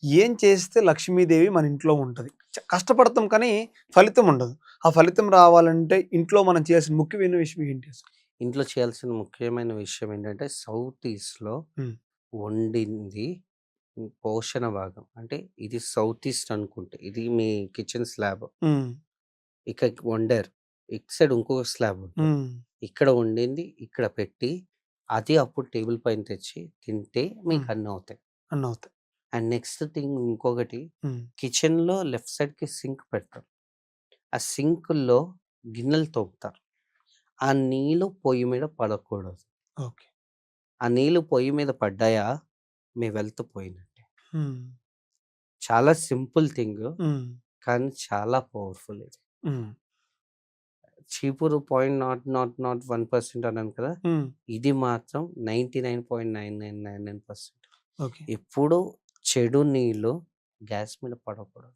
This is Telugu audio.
ఏం చేస్తే లక్ష్మీదేవి మన ఇంట్లో ఉంటది? కష్టపడతాం కానీ ఫలితం ఉండదు. ఆ ఫలితం రావాలంటే ఇంట్లో మనం చేయాల్సిన ముఖ్యమైన విషయం ఏంటి అసలు? ఇంట్లో చేయాల్సిన ముఖ్యమైన విషయం ఏంటంటే, సౌత్ ఈస్ట్‌లో హ్మ్. వండింది పోషణ భాగం. అంటే ఇది సౌత్ ఈస్ట్ అనుకుంటే, ఇది మీ కిచెన్ స్లాబ్. హ్మ్. ఇక వండారు. ఇటు సైడ్ ఇంకొక స్లాబ్ ఉంటది. హ్మ్. ఇక్కడ వండింది ఇక్కడ పెట్టి, అది అప్పుడు టేబుల్ పైన తెచ్చి తింటే మీకు హ్మ్. అన్నీ అవుతాయి. అన్నవుతాయి. అండ్ నెక్స్ట్ థింగ్ ఇంకొకటి, హ్మ్. కిచెన్‌లో లెఫ్ట్ సైడ్‌కి సింక్ పెడతారు. ఆ సింకుల్లో గిన్నెలు తోముతారు. ఆ నీళ్ళు పొయ్యి మీద పడకూడదు. ఓకే. ఆ నీళ్ళు పొయ్యి మీద పడ్డాయా, మీ వెల్త్ పోయినట్టే. హ్మ్. చాలా సింపుల్ థింగు. హ్మ్. కానీ చాలా పవర్‌ఫుల్ ఇది. హ్మ్. చీపురు 0.0001% అన్నాను కదా! హ్మ్. ఇది మాత్రం 99.9999% ఓకే. ఎప్పుడూ చెడు నీళ్ళు గ్యాస్ మీద పడకూడదు.